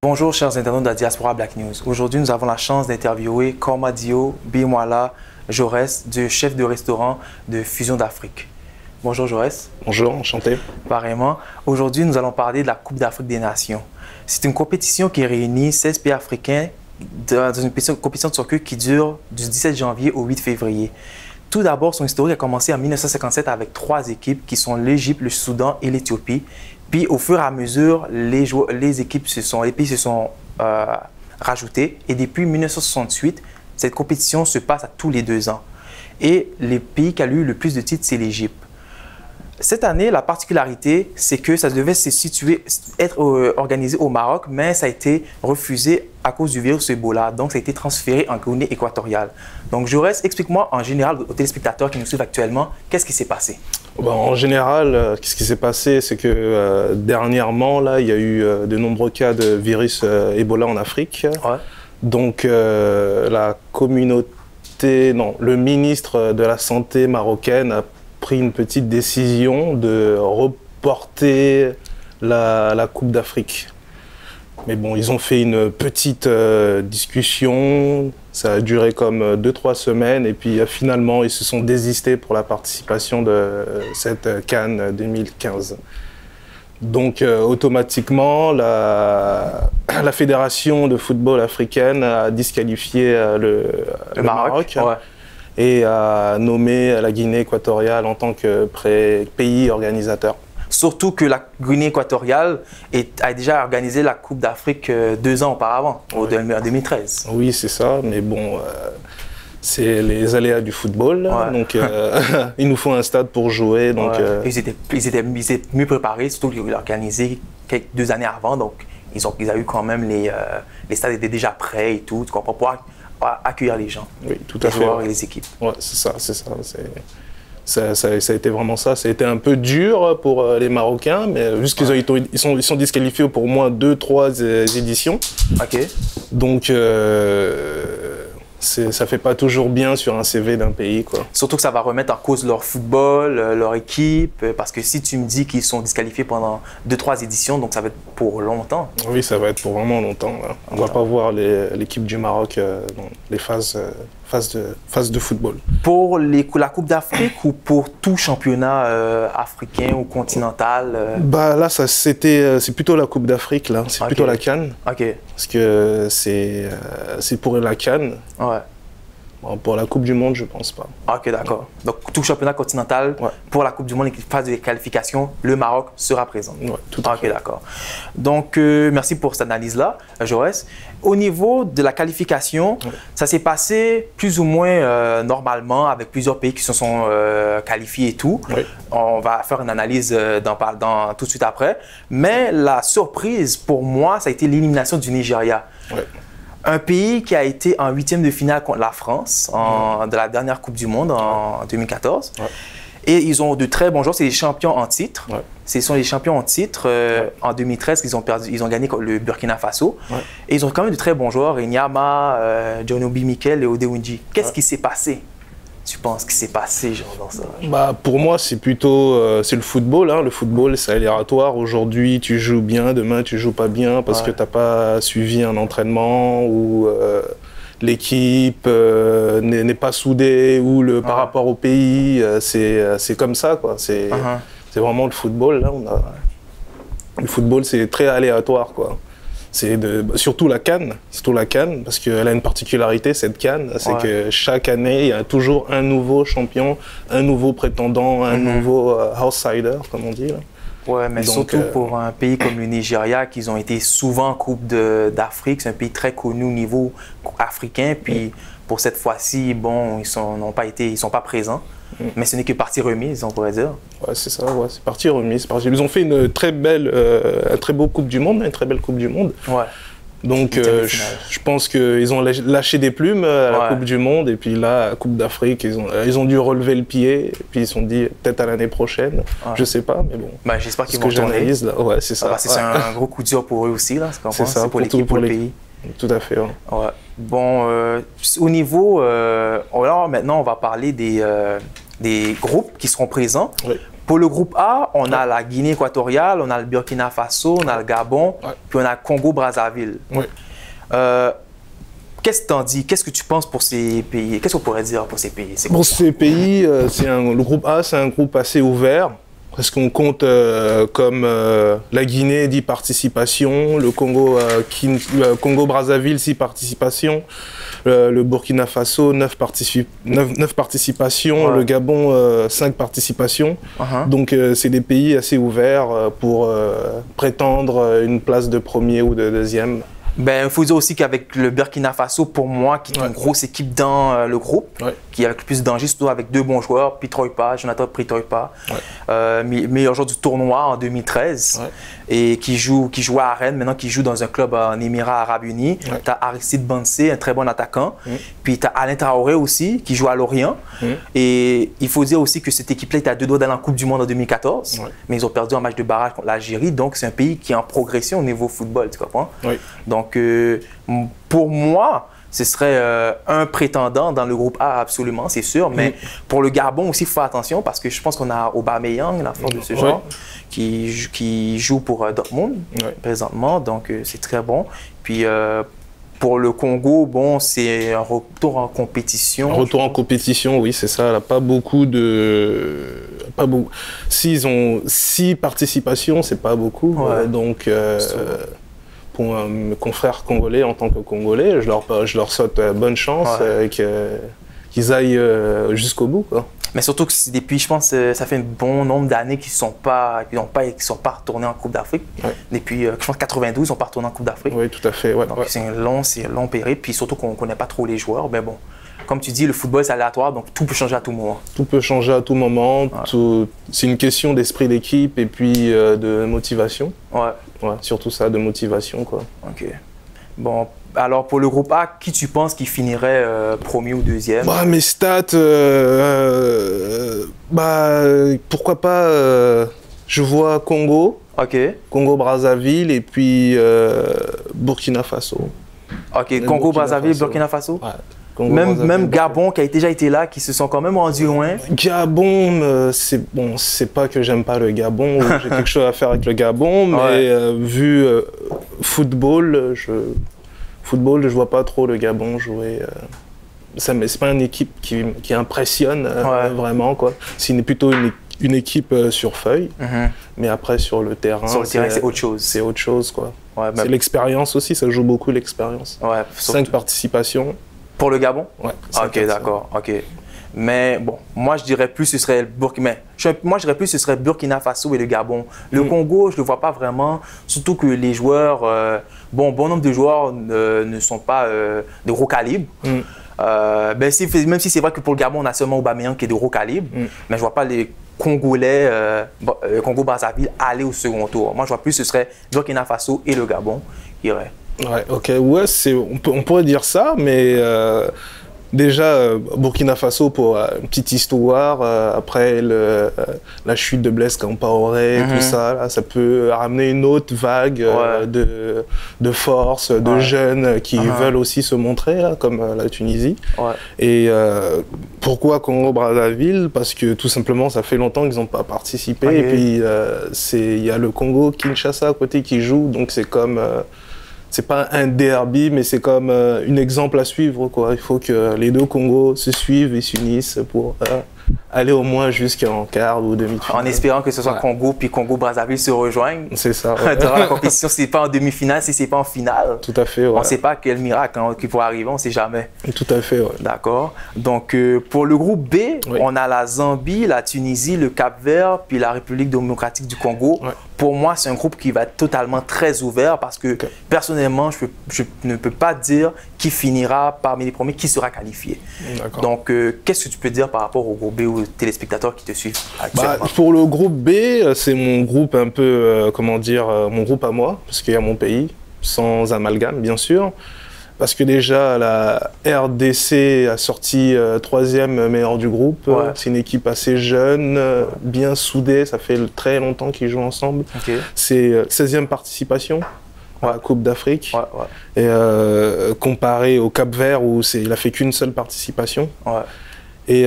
Bonjour chers internautes de la Diaspora Black News. Aujourd'hui, nous avons la chance d'interviewer Kormadio Bimwala Jaurès, chef de restaurant de Fusion d'Afrique. Bonjour Jaurès. Bonjour, enchanté. Pareillement. Aujourd'hui, nous allons parler de la Coupe d'Afrique des Nations. C'est une compétition qui réunit 16 pays africains dans une compétition de soccer qui dure du 17 janvier au 8 février. Tout d'abord, son historique a commencé en 1957 avec 3 équipes qui sont l'Égypte, le Soudan et l'Éthiopie. Puis, au fur et à mesure, les pays se sont rajoutés. Et depuis 1968, cette compétition se passe à tous les 2 ans. Et le pays qui a eu le plus de titres, c'est l'Égypte. Cette année, la particularité, c'est que ça devait être organisé au Maroc, mais ça a été refusé à cause du virus Ebola. Donc, ça a été transféré en Guinée équatoriale. Donc, Jaurès, explique-moi en général aux téléspectateurs qui nous suivent actuellement, qu'est-ce qui s'est passé? En général, ce qui s'est passé, c'est que dernièrement, là, il y a eu de nombreux cas de virus Ebola en Afrique. Ouais. Donc, la communauté, non, le ministre de la Santé marocaine a pris une petite décision de reporter la Coupe d'Afrique. Mais bon, ils ont fait une petite discussion, ça a duré comme 2-3 semaines et puis finalement ils se sont désistés pour la participation de cette CAN 2015. Donc automatiquement, la Fédération de football africaine a disqualifié le Maroc. Ouais. Et a nommé la Guinée équatoriale en tant que pays organisateur. Surtout que la Guinée équatoriale a déjà organisé la Coupe d'Afrique 2 ans auparavant, en 2013. Oui, c'est ça, mais bon, c'est les aléas du football. Ouais. Donc, il nous faut un stade pour jouer. Donc, ouais. Ils étaient mieux préparés, surtout qu'ils l'ont organisé 2 années avant. Donc, ils ont eu quand même les stades étaient déjà prêts et tout. Tu comprends, pour accueillir les gens, oui, tout à fait, les joueurs et les équipes. Ouais, c'est ça. Ça a été vraiment ça. Ça a été un peu dur pour les Marocains, mais vu qu'ils sont disqualifiés pour au moins 2-3 éditions. Ok. Donc, ça fait pas toujours bien sur un CV d'un pays, quoi. Surtout que ça va remettre en cause leur football, leur équipe, parce que si tu me dis qu'ils sont disqualifiés pendant 2-3 éditions, donc ça va être pour longtemps. Oui, ça va être pour vraiment longtemps. Là. On ne va pas voir l'équipe du Maroc dans les phases de football. Pour la Coupe d'Afrique ou pour tout championnat africain ou continental Là, c'est plutôt la Coupe d'Afrique, là. C'est plutôt la CAN. Ok. Parce que c'est pour la CAN. Ouais. Bon, pour la Coupe du Monde, je pense pas. Ok, d'accord. Donc, tout championnat continental, ouais. Pour la Coupe du Monde, phase de qualification, le Maroc sera présent. Ouais, tout à fait. Ok, d'accord. Donc, merci pour cette analyse-là, Jaurès. Au niveau de la qualification, ouais. Ça s'est passé plus ou moins normalement avec plusieurs pays qui se sont qualifiés et tout. Ouais. On va faire une analyse tout de suite après. Mais la surprise pour moi, ça a été l'élimination du Nigeria. Ouais. Un pays qui a été en 8e de finale contre la France de la dernière Coupe du Monde en 2014. Ouais. Et ils ont de très bons joueurs. C'est les champions en titre. Ouais. Ce sont les champions en titre. Ouais. En 2013, ils ont gagné le Burkina Faso. Ouais. Et ils ont quand même de très bons joueurs. Nyama, John Obi Mikel et Odewinji. Qu'est-ce qui s'est passé? Tu penses qu'il s'est passé genre dans ça? Pour moi, c'est plutôt c'est le football. Hein. Le football, c'est aléatoire. Aujourd'hui, tu joues bien, demain, tu joues pas bien parce que tu n'as pas suivi un entraînement ou l'équipe n'est pas soudée ou par rapport au pays. C'est comme ça, quoi. C'est vraiment le football. Là, le football, c'est très aléatoire, quoi. Surtout la CAN, parce qu'elle a une particularité, cette CAN, c'est que chaque année, il y a toujours un nouveau champion, un nouveau prétendant, un nouveau outsider, comme on dit. Là. Ouais, mais donc, surtout pour un pays comme le Nigeria, qui ont été souvent en Coupe d'Afrique, c'est un pays très connu au niveau africain, puis pour cette fois-ci, bon, ils sont pas présents. Mais ce n'est que partie remise, on pourrait dire. Ouais, c'est ça, ouais, c'est partie remise. Ils ont fait une très belle, une très belle Coupe du Monde. Ouais. Donc, je pense qu'ils ont lâché des plumes à la Coupe du Monde. Et puis là, la Coupe d'Afrique, ils ont dû relever le pied. Et puis ils se sont dit, peut-être à l'année prochaine. Ouais. Je sais pas, mais bon. J'espère qu'ils vont retourner. Ouais, c'est ça. C'est un gros coup dur pour eux aussi, là. C'est ça, pour l'équipe, pour le pays. Tout à fait. Ouais. Ouais. Bon, au niveau... alors maintenant, on va parler des groupes qui seront présents. Oui. Pour le groupe A, on a la Guinée équatoriale, on a le Burkina Faso, on a le Gabon, puis on a le Congo-Brazzaville. Oui. Qu'est-ce que t'en dis? Qu'est-ce que tu penses pour ces pays? Qu'est-ce qu'on pourrait dire pour ces pays? Pour ces pays, le groupe A, c'est un groupe assez ouvert. Parce qu'on compte comme la Guinée 10 participations, le Congo-Brazzaville 6 participations, le Burkina Faso 9 participations, le Gabon 5 participations. Donc c'est des pays assez ouverts pour prétendre une place de premier ou de deuxième. Ben, il faut dire aussi qu'avec le Burkina Faso, pour moi, qui est une grosse équipe dans le groupe, qui a le plus de danger, surtout avec 2 bons joueurs, Pitroipa, Jonathan Pitroipa, meilleur joueur du tournoi en 2013, et qui joue à Rennes, maintenant qui joue dans un club en Émirats Arabes Unis. Tu as Aristide Bansé, un très bon attaquant. Puis tu as Alain Traoré aussi, qui joue à Lorient. Et il faut dire aussi que cette équipe-là était à 2 doigts d'aller en Coupe du Monde en 2014, mais ils ont perdu un match de barrage contre l'Algérie. Donc c'est un pays qui est en progression au niveau football, tu comprends? Donc pour moi, ce serait un prétendant dans le groupe A, absolument, c'est sûr. Mais pour le Gabon aussi, il faut faire attention parce que je pense qu'on a Aubameyang, l'enfant de ce genre, qui joue pour Dortmund présentement. Donc, c'est très bon. Puis, pour le Congo, bon, c'est un retour en compétition. Un retour en compétition, oui, c'est ça. Pas beaucoup de... Pas beaucoup. S'ils ont 6 participations, c'est pas beaucoup. Donc... pour mes confrères congolais, en tant que Congolais, je leur souhaite bonne chance et qu'ils aillent jusqu'au bout, quoi. Mais surtout que depuis, je pense, ça fait un bon nombre d'années qu'ils ne sont pas retournés en Coupe d'Afrique. Depuis, je pense, 92, ils ne sont pas retournés en Coupe d'Afrique. Oui, tout à fait. Donc, c'est un long périple. Puis surtout qu'on ne connaît pas trop les joueurs. Mais bon, comme tu dis, le football, c'est aléatoire, donc tout peut changer à tout moment. Tout peut changer à tout moment. C'est une question d'esprit d'équipe et puis de motivation. Surtout ça, de motivation, quoi. OK. Bon, alors pour le groupe A, qui tu penses qui finirait premier ou deuxième? Mes stats, pourquoi pas, je vois Congo, Congo-Brazzaville et puis Burkina Faso. OK, Congo-Brazzaville, Burkina Faso? Même Gabon qui a déjà été là, qui se sont quand même rendus loin. Gabon, c'est pas que j'aime pas le Gabon, j'ai quelque chose à faire avec le Gabon, mais vu football, je vois pas trop le Gabon jouer. C'est pas une équipe qui impressionne vraiment, quoi. C'est plutôt une équipe sur feuille, mais après sur le terrain, c'est autre chose. C'est autre chose, quoi. C'est l'expérience aussi, ça joue beaucoup l'expérience. 5 participations. Pour le Gabon? OK, d'accord. OK. Mais bon, moi je dirais plus ce serait Burkina Faso et le Gabon. Le Congo, je ne le vois pas vraiment, surtout que les joueurs, bon nombre de joueurs ne sont pas de gros calibre. Même si c'est vrai que pour le Gabon, on a seulement Aubameyang qui est de gros calibre, mais je ne vois pas les Congolais, Congo-Brazzaville aller au second tour. Moi je vois plus ce serait Burkina Faso et le Gabon qui iraient. On pourrait dire ça, mais déjà, Burkina Faso, pour une petite histoire, après la chute de Blaise Compaoré, tout ça, là, ça peut ramener une autre vague de force, de jeunes qui veulent aussi se montrer, là, comme la Tunisie. Et pourquoi Congo-Brazzaville? Parce que tout simplement, ça fait longtemps qu'ils n'ont pas participé. Et puis, il y a le Congo-Kinshasa à côté qui joue, donc c'est comme... c'est pas un derby, mais c'est comme un exemple à suivre, quoi. Il faut que les deux Congos se suivent et s'unissent pour aller au moins jusqu'en quart ou demi-finale. En espérant que ce soit Congo puis Congo-Brazzaville se rejoignent. C'est ça. Durant la compétition, si c'est pas en demi-finale, si c'est pas en finale. Tout à fait, On ne sait pas quel miracle qui pourrait arriver, on ne sait jamais. Tout à fait, D'accord. Donc, pour le groupe B, on a la Zambie, la Tunisie, le Cap-Vert, puis la République démocratique du Congo. Pour moi, c'est un groupe qui va être totalement très ouvert parce que, personnellement, je ne peux pas dire qui finira parmi les premiers, qui sera qualifié. Donc, qu'est-ce que tu peux dire par rapport au groupe B ou aux téléspectateurs qui te suivent actuellement? Pour le groupe B, c'est mon groupe un peu, mon groupe à moi, parce qu'il y a mon pays, sans amalgame, bien sûr. Parce que déjà, la RDC a sorti 3e meilleur du groupe. C'est une équipe assez jeune, bien soudée. Ça fait très longtemps qu'ils jouent ensemble. C'est 16e participation à la Coupe d'Afrique. Et comparé au Cap-Vert, où il n'a fait qu'une seule participation. Et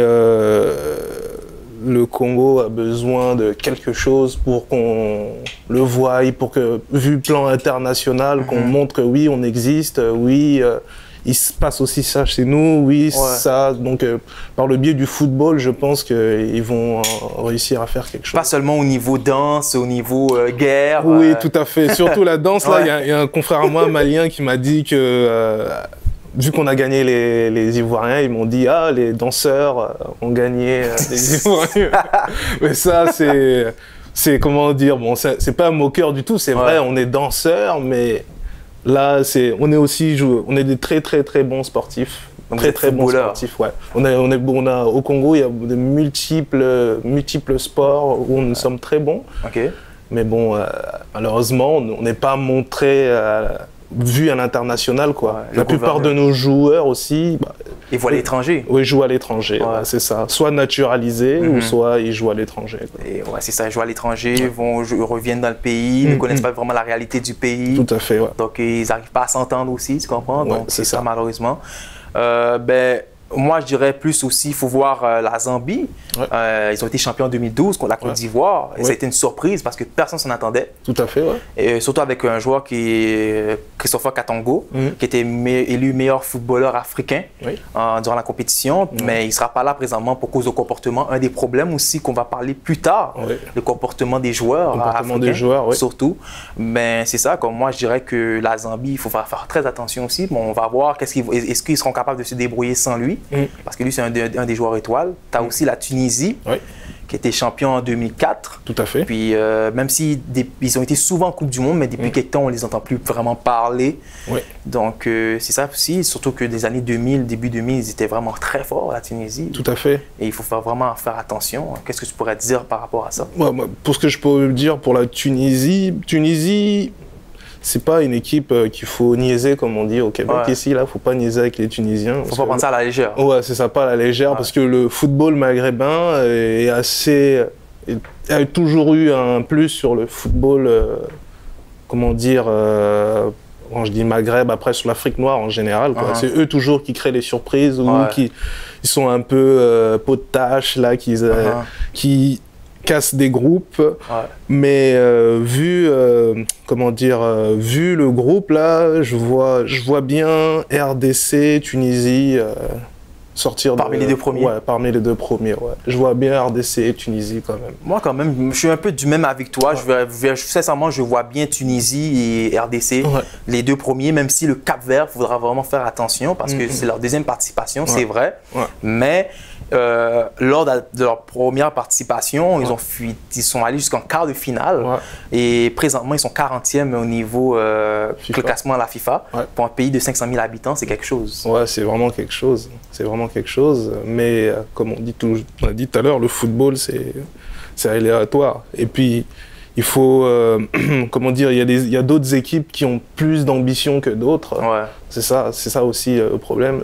le Congo a besoin de quelque chose pour qu'on le voie, pour que, vu plan international, qu'on montre que oui, on existe, oui, il se passe aussi ça chez nous, oui, ça. Donc, par le biais du football, je pense qu'ils vont réussir à faire quelque chose. Pas seulement au niveau danse, au niveau guerre. Oui, tout à fait. Surtout la danse, là, il y a un confrère à moi, malien, qui m'a dit que... vu qu'on a gagné les Ivoiriens, ils m'ont dit « Ah, les danseurs ont gagné les Ivoiriens. » Mais ça, c'est comment dire, bon, c'est pas un moqueur du tout, c'est vrai, on est danseurs, mais là, on est des très très très bons sportifs. Donc très bons sportifs, ouais. Au Congo, il y a de multiples sports où nous sommes très bons. Okay. Mais bon, malheureusement, on n'est pas montré... vu à l'international, quoi. La plupart de nos joueurs aussi... ils jouent à l'étranger. Oui, ils jouent à l'étranger, c'est ça. Soit naturalisés, ou soit ils jouent à l'étranger. C'est ça, ils jouent à l'étranger, reviennent dans le pays, ne connaissent pas vraiment la réalité du pays. Tout à fait, Donc, ils n'arrivent pas à s'entendre aussi, tu comprends? Donc, c'est ça, malheureusement. Moi, je dirais plus aussi, il faut voir la Zambie. Ils ont été champions en 2012 contre la Côte d'Ivoire. Ça a été une surprise parce que personne ne s'en attendait. Tout à fait, Et surtout avec un joueur qui est Christopher Katongo, qui était élu meilleur footballeur africain durant la compétition. Mais il ne sera pas là présentement pour cause de comportement. Un des problèmes aussi qu'on va parler plus tard, le comportement des joueurs africains, surtout. Mais c'est ça, comme moi, je dirais que la Zambie, il faut faire très attention aussi. Bon, on va voir est-ce qu'ils seront capables de se débrouiller sans lui. Parce que lui, c'est un des joueurs étoiles. Tu as aussi la Tunisie, qui était champion en 2004. Tout à fait. Puis, même s'ils ont été souvent en Coupe du Monde, mais depuis quelques temps, on ne les entend plus vraiment parler. Donc, c'est ça aussi. Surtout que des années 2000, début 2000, ils étaient vraiment très forts, la Tunisie. Tout à fait. Et il faut vraiment faire attention. Qu'est-ce que tu pourrais dire par rapport à ça? Pour ce que je peux dire pour la Tunisie, c'est pas une équipe qu'il faut niaiser, comme on dit au Québec ici, là, faut pas niaiser avec les Tunisiens. Faut pas prendre ça à la légère. Ouais, c'est ça, pas à la légère, parce que le football maghrébin a toujours eu un plus sur le football, comment dire, quand je dis Maghreb, après sur l'Afrique noire en général. C'est eux toujours qui créent les surprises, ou qui sont un peu peau de tâche, là, qui casse des groupes, mais vu le groupe là, je vois bien RDC, Tunisie sortir parmi les deux premiers. Parmi les deux premiers. Je vois bien RDC et Tunisie quand même. Moi quand même, je suis un peu du même avec toi. Sincèrement, je vois bien Tunisie et RDC, les deux premiers, même si le Cap-Vert, il faudra vraiment faire attention parce que c'est leur deuxième participation, c'est vrai. Mais lors de leur première participation, ils sont allés jusqu'en quart de finale et présentement, ils sont 40e au niveau classement à la FIFA. Pour un pays de 500 000 habitants, c'est quelque chose. Ouais, c'est vraiment quelque chose. C'est vraiment quelque chose. Mais comme on a dit tout à l'heure, le football, c'est aléatoire. Et puis, il faut, comment dire, il y a d'autres équipes qui ont plus d'ambition que d'autres. C'est ça aussi le problème.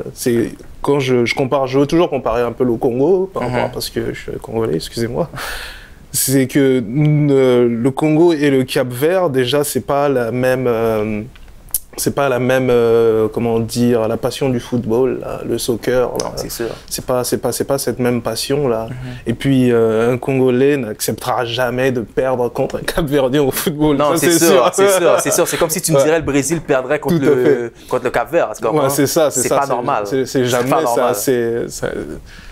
Quand je compare, je veux toujours comparer un peu le Congo, parce que je suis congolais, excusez-moi. C'est que le Congo et le Cap-Vert, déjà, c'est pas la même, comment dire, la passion du football, là, le soccer. Non, c'est sûr. C'est pas cette même passion là. Et puis un Congolais n'acceptera jamais de perdre contre un Cap-Verdien au football. Non, c'est sûr. C'est comme si tu me dirais le Brésil perdrait contre le Cap-Vert. C'est ça. C'est pas normal. C'est jamais ça.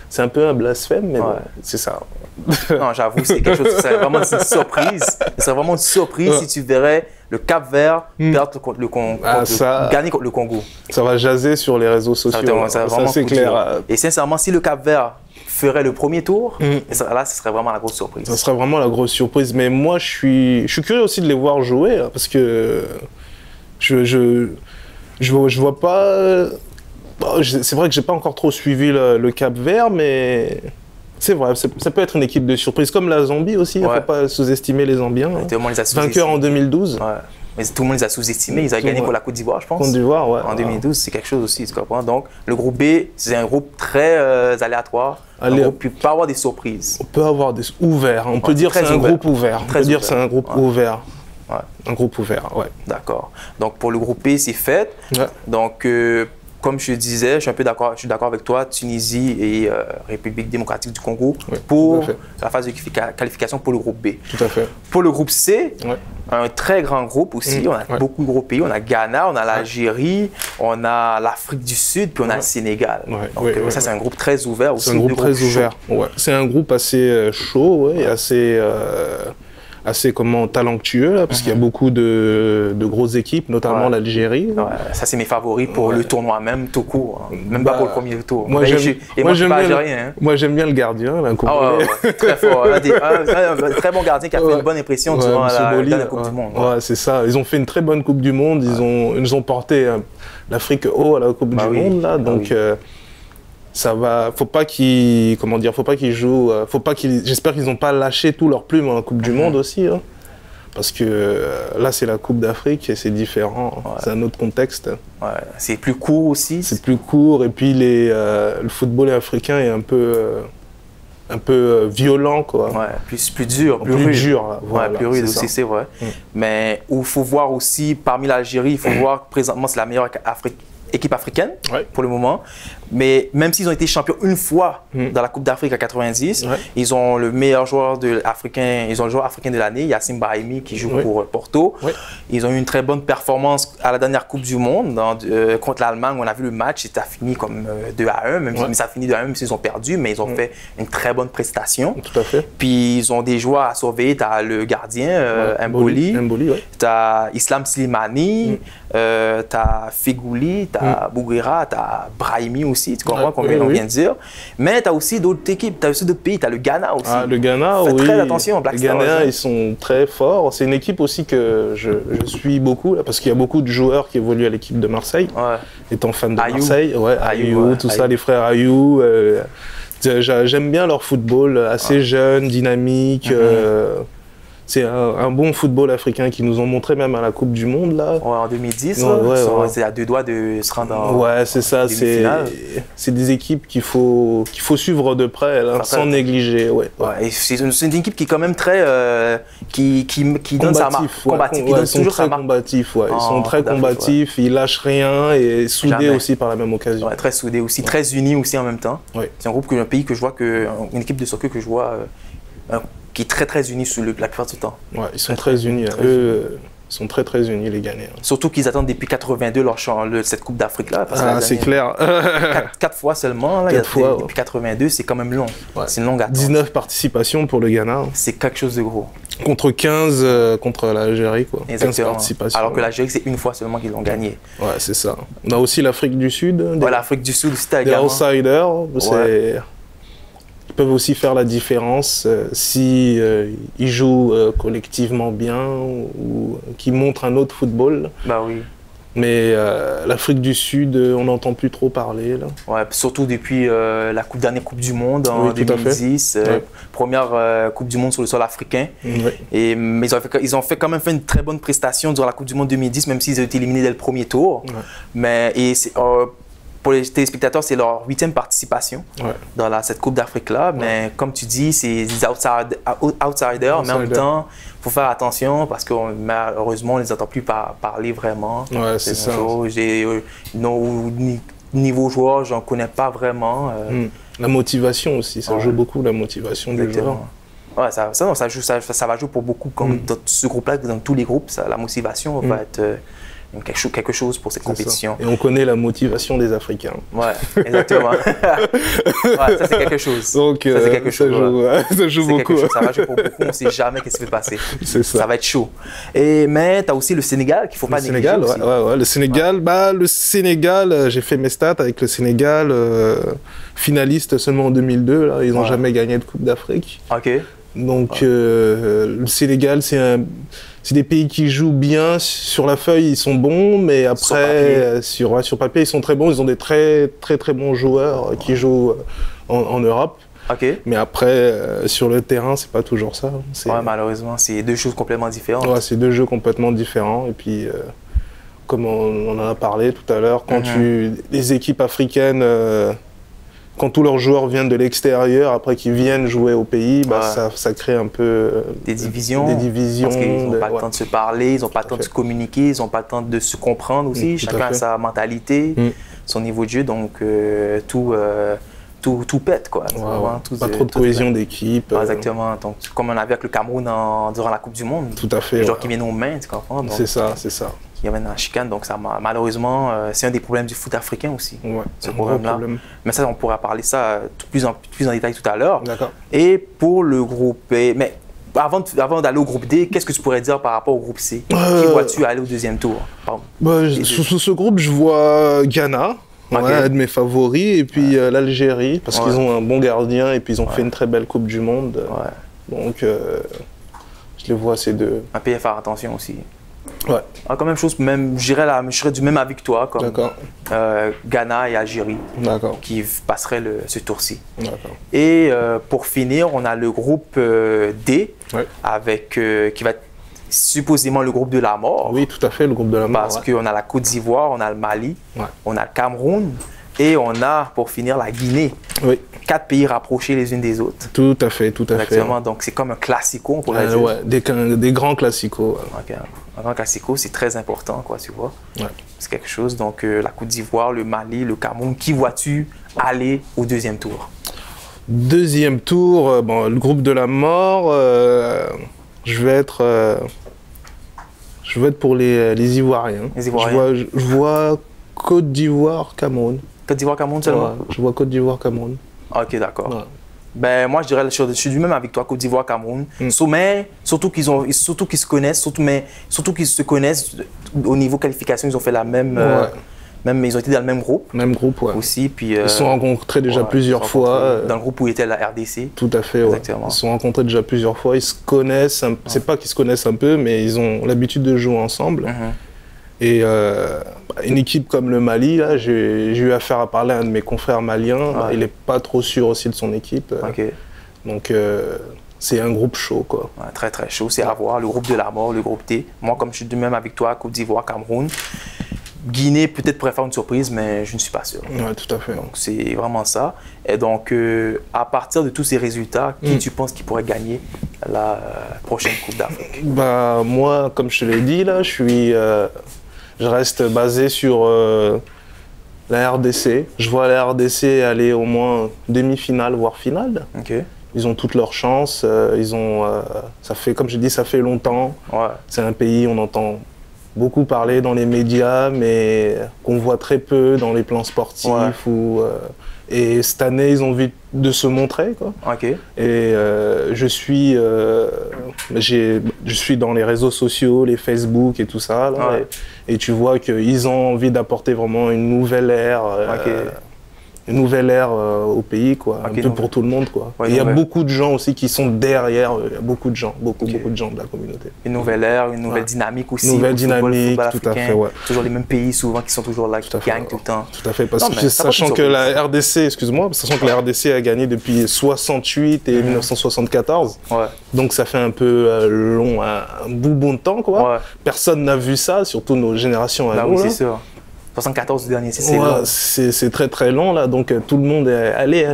C'est un peu un blasphème, mais bon, c'est ça. Non, j'avoue, c'est quelque chose. C'est vraiment une surprise. C'est vraiment une surprise si tu verrais le Cap-Vert perdre contre le Congo, gagner contre le Congo. Ça va jaser sur les réseaux sociaux. Ça c'est clair. Et sincèrement, si le Cap-Vert ferait le premier tour, là, ce serait vraiment la grosse surprise. Ça serait vraiment la grosse surprise. Mais moi, je suis curieux aussi de les voir jouer, hein, parce que je vois pas. C'est vrai que j'ai pas encore trop suivi le Cap-Vert, mais c'est vrai, ça peut être une équipe de surprise, comme la Zambie aussi. Il ne faut pas sous-estimer les Zambiens. Vainqueurs en 2012. Mais tout le monde les a sous-estimés. Ils ont gagné pour la Côte d'Ivoire, je pense. Côte d'Ivoire, en 2012, c'est quelque chose aussi, tu comprends. Donc, le groupe B, c'est un groupe très aléatoire. On peut pas avoir des surprises. On peut avoir des ouverts. On peut dire que c'est un groupe ouvert. On peut dire que c'est un groupe ouvert. Un groupe ouvert, D'accord. Donc, pour le groupe B, c'est fait. Donc, comme je disais, je suis d'accord avec toi, Tunisie et République démocratique du Congo pour la phase de qualification pour le groupe B. Tout à fait. Pour le groupe C, un très grand groupe aussi. On a beaucoup de gros pays. On a Ghana, on a l'Algérie, on a l'Afrique du Sud, puis on a le Sénégal. Donc, ça, c'est un groupe très ouvert aussi. C'est un groupe très ouvert. C'est un groupe assez chaud, assez talentueux, là, parce qu'il y a beaucoup de grosses équipes, notamment l'Algérie. Ça, c'est mes favoris pour le tournoi même, tout court. Hein. Même pas pour le premier tour. Moi, j'aime bien le gardien. Là, très fort. Un très bon gardien qui a fait une bonne impression durant la Coupe du Monde. Ouais, c'est ça. Ils ont fait une très bonne Coupe du Monde. Ils nous ont porté l'Afrique haut à la Coupe du Monde. Là, donc, ça va, faut pas qu'ils jouent, j'espère qu'ils n'ont pas lâché tous leurs plumes en Coupe du Monde aussi, hein, parce que là c'est la Coupe d'Afrique et c'est différent, c'est un autre contexte. C'est plus court aussi. C'est plus court et puis le football africain est un peu violent, quoi. Plus dur, plus rude. Dur, voilà, plus rude aussi, c'est vrai. Mais il faut voir aussi, parmi l'Algérie, il faut voir que présentement c'est la meilleure équipe africaine pour le moment. Mais même s'ils ont été champions une fois dans la Coupe d'Afrique en 90, ils ont le meilleur joueur africain, ils ont le joueur africain de l'année, Yacine Brahimi, qui joue pour Porto. Ils ont eu une très bonne performance à la dernière Coupe du Monde contre l'Allemagne. On a vu le match, ça a fini comme 2-1, même si ça a fini 2-1, même s'ils ont perdu, mais ils ont fait une très bonne prestation. Tout à fait. Puis ils ont des joueurs à surveiller. Tu as le gardien, Mboli, tu as Islam Slimani, tu as Fegouli, tu as Bouguera, tu as Brahimi aussi, tu comprends combien on vient de dire. Mais tu as aussi d'autres équipes, tu as aussi d'autres pays, tu as le Ghana aussi. Le Ghana, fais très attention, Black Stars. Les Ghanéens, ils sont très forts. C'est une équipe aussi que je suis beaucoup, là, parce qu'il y a beaucoup de joueurs qui évoluent à l'équipe de Marseille. Étant fan de Marseille, Ayou, tout ça, les frères Ayou. J'aime bien leur football, assez jeune, dynamique. C'est un bon football africain qu'ils nous ont montré même à la Coupe du Monde, là. En 2010, c'est à 2 doigts de se rendre en c'est ça. C'est des équipes qu'il faut suivre de près, là, sans négliger. C'est une équipe qui est quand même très... qui donne sa marque. Combatif. Ils sont très combatifs, Ils sont très combatifs, ils lâchent rien et soudés aussi par la même occasion. Très soudés aussi, très unis aussi en même temps. C'est un pays que je vois, une équipe de soccer que je vois... qui est très très unis la plupart du temps. Ils sont très unis. Eux, ils sont très très unis, les Ghanéens. Surtout qu'ils attendent depuis 82 cette Coupe d'Afrique-là. C'est clair. 4 fois seulement. Là, depuis 82, c'est quand même long. C'est une longue attente. 19 participations pour le Ghana. C'est quelque chose de gros. Contre 15 contre l'Algérie, quoi. Exactement. 15 participations. Alors que l'Algérie, c'est une fois seulement qu'ils l'ont gagné. C'est ça. On a aussi l'Afrique du Sud. L'Afrique du Sud aussi, des outsiders. Ils peuvent aussi faire la différence si ils jouent collectivement bien ou qu'ils montrent un autre football. Mais l'Afrique du Sud, on n'entend plus trop parler, là. Surtout depuis la dernière Coupe du Monde en 2010, première Coupe du Monde sur le sol africain. Mais ils ont quand même fait une très bonne prestation durant la Coupe du Monde 2010, même s'ils ont été éliminés dès le premier tour. Pour les téléspectateurs, c'est leur 8e participation dans cette Coupe d'Afrique-là. Mais comme tu dis, c'est des outsiders, mais en même temps, il faut faire attention parce que malheureusement, on ne les entend plus parler vraiment. C'est ça. Niveau joueur, je n'en connais pas vraiment. La motivation aussi, ça joue beaucoup, la motivation du joueur. Ça va jouer pour beaucoup. Comme dans ce groupe-là, dans tous les groupes, la motivation va être... quelque chose pour cette compétition. Et on connaît la motivation des Africains. Exactement. Ça c'est quelque chose. Donc, ça, c'est quelque chose. Ça joue beaucoup. Ça va jouer pour beaucoup, on ne sait jamais ce qui va se passer. Ça va être chaud. Mais tu as aussi le Sénégal qu'il ne faut pas négliger. Le Sénégal, j'ai fait mes stats avec le Sénégal, finaliste seulement en 2002. Là, ils n'ont jamais gagné de Coupe d'Afrique. Donc, le Sénégal, c'est des pays qui jouent bien. Sur la feuille, ils sont bons, mais après, sur papier, ils sont très bons. Ils ont des très bons joueurs qui jouent en Europe. Mais après, sur le terrain, c'est pas toujours ça. Malheureusement, c'est deux choses complètement différentes. C'est deux jeux complètement différents. Et puis, comme on en a parlé tout à l'heure, quand les équipes africaines... quand tous leurs joueurs viennent de l'extérieur, après qu'ils viennent jouer au pays, ça crée un peu des divisions. Parce qu'ils n'ont pas le temps de se parler, ils n'ont pas le temps de se communiquer, ils n'ont pas le temps de se comprendre aussi. Chacun a sa mentalité. son niveau de jeu, donc tout pète, quoi. Pas trop de cohésion d'équipe. Exactement. Donc, comme on a vu avec le Cameroun durant la Coupe du Monde. Tout à fait. Les joueurs qui viennent aux mains, tu comprends? C'est ça, c'est ça. Qui amènent la chicane. Donc, ça, malheureusement, c'est un des problèmes du foot africain aussi. Ouais, ce problème-là. Mais ça, on pourra parler ça plus en détail tout à l'heure. D'accord. Et pour le groupe B, mais avant d'aller au groupe D, qu'est-ce que tu pourrais dire par rapport au groupe C? Qui vois-tu aller au deuxième tour? Sous ce groupe, je vois Ghana. Okay. Un de mes favoris, et puis l'Algérie, parce qu'ils ont un bon gardien et puis ils ont fait une très belle Coupe du Monde. Donc, je les vois ces deux. Un pays à faire attention aussi. Ouais. Quand même chose, je serais du même avis que toi, comme Ghana et Algérie, qui passeraient ce tour-ci. Et pour finir, on a le groupe D, avec, qui va être supposément le groupe de la mort. Oui, tout à fait, le groupe de la mort. Parce qu'on a la Côte d'Ivoire, on a le Mali, on a le Cameroun et on a, pour finir, la Guinée. Oui. 4 pays rapprochés les unes des autres. Tout à fait, tout à fait. Donc c'est comme un classico, on pourrait dire. Ouais, des grands classicos. Un grand classico, c'est très important, quoi, tu vois. C'est quelque chose. Donc la Côte d'Ivoire, le Mali, le Cameroun, qui vois-tu aller au deuxième tour? Deuxième tour, le groupe de la mort, je vais être pour les Ivoiriens. Les Ivoiriens. Je vois Côte d'Ivoire, Cameroun. Côte d'Ivoire, Cameroun seulement? Je vois Côte d'Ivoire, Cameroun. Ok, d'accord. Ben, moi, je dirais, je suis du même avec toi, Côte d'Ivoire, Cameroun. Mais surtout qu'ils se connaissent, surtout qu'ils se connaissent au niveau qualification, ils ont fait la même. Ils ont été dans le même groupe. Même groupe, aussi, puis, ils se sont rencontrés déjà plusieurs fois. Dans le groupe où était la RDC. Tout à fait, Exactement. Ils se sont rencontrés déjà plusieurs fois. Ils se connaissent, c'est pas qu'ils se connaissent un peu, mais ils ont l'habitude de jouer ensemble. Et une équipe comme le Mali, là, j'ai eu affaire à parler à un de mes confrères maliens. Il n'est pas trop sûr aussi de son équipe. Donc, c'est un groupe chaud, quoi. Très, très chaud. C'est à voir. Le groupe de la mort, le groupe T. Moi, comme je suis du même avec toi, Côte d'Ivoire, Cameroun. Guinée peut-être pourrait faire une surprise, mais je ne suis pas sûr. Oui, tout à fait. Donc, c'est vraiment ça. Et donc, à partir de tous ces résultats, qui tu penses qui pourrait gagner la prochaine Coupe d'Afrique? Moi, comme je te l'ai dit, là, je reste basé sur la RDC. Je vois la RDC aller au moins demi-finale, voire finale. Ils ont toutes leurs chances. Ça fait, comme je dis, ça fait longtemps. C'est un pays, on entend beaucoup parler dans les médias, mais qu'on voit très peu dans les plans sportifs. Et cette année, ils ont envie de se montrer, quoi. Et je suis dans les réseaux sociaux, les Facebook et tout ça, là, et tu vois qu'ils ont envie d'apporter vraiment une nouvelle ère. Une nouvelle ère au pays, quoi, un peu pour tout le monde, quoi. Il y a beaucoup de gens aussi qui sont derrière, beaucoup de gens, beaucoup de gens de la communauté. Une nouvelle ère, une nouvelle dynamique aussi. Une nouvelle dynamique, tout à fait, Toujours les mêmes pays souvent qui sont toujours là, qui gagnent tout le temps. Tout à fait, parce que sachant que la RDC, excuse-moi, sachant que la RDC a gagné depuis 68 et 1974, donc ça fait un peu long, un bon de temps, quoi. Personne n'a vu ça, surtout nos générations à nous. Oui, c'est sûr. 74 dernier, c'est très très long là, donc tout le monde est allez.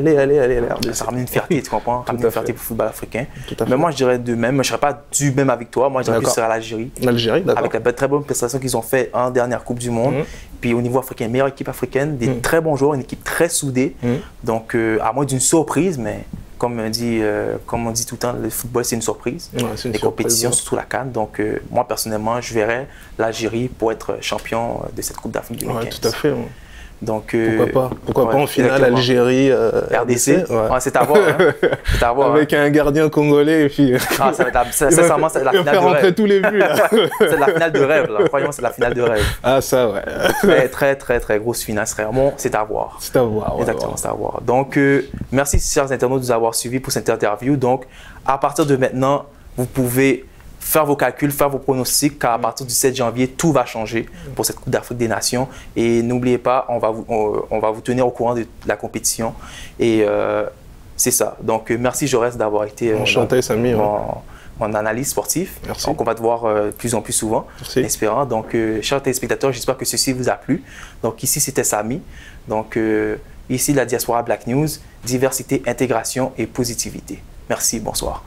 Ça ramène une fierté, tu comprends? Ça ramène une fierté pour le football africain. Mais moi je dirais de même, je ne serais pas du même avec toi, moi je dirais plus sur l'Algérie. L'Algérie, d'accord. Avec la très bonne prestation qu'ils ont fait en dernière Coupe du Monde. Puis au niveau africain, meilleure équipe africaine, des très bons joueurs, une équipe très soudée. Donc à moins d'une surprise, mais comme on dit tout le temps, le football, c'est une surprise. Les compétitions, surtout la CAN. Donc, moi, personnellement, je verrais l'Algérie pour être champion de cette Coupe d'Afrique 2015. Tout à fait. Donc, pourquoi pas en finale Algérie RDC. C'est à voir. C'est à voir. Avec un gardien congolais et puis. Ça va être la finale de rêve. Faire rentrer tous les buts. C'est la finale de rêve. Croyons, c'est la finale de rêve. Ah ça ouais. Très grosse finale. C'est à voir. C'est à voir. Exactement, c'est à voir. Donc merci chers internautes de nous avoir suivis pour cette interview. Donc à partir de maintenant, vous pouvez faire vos calculs, faire vos pronostics, car à partir du 7 janvier, tout va changer pour cette Coupe d'Afrique des Nations. Et n'oubliez pas, on va vous tenir au courant de la compétition. Et c'est ça. Donc, merci Jaurès d'avoir été enchanté, Samy, mon analyse sportive. Merci. Donc, on va te voir de plus en plus souvent, en espérant. Donc, chers téléspectateurs, j'espère que ceci vous a plu. Donc, ici, c'était Samy. Donc, ici, la Diaspora Black News, diversité, intégration et positivité. Merci, bonsoir.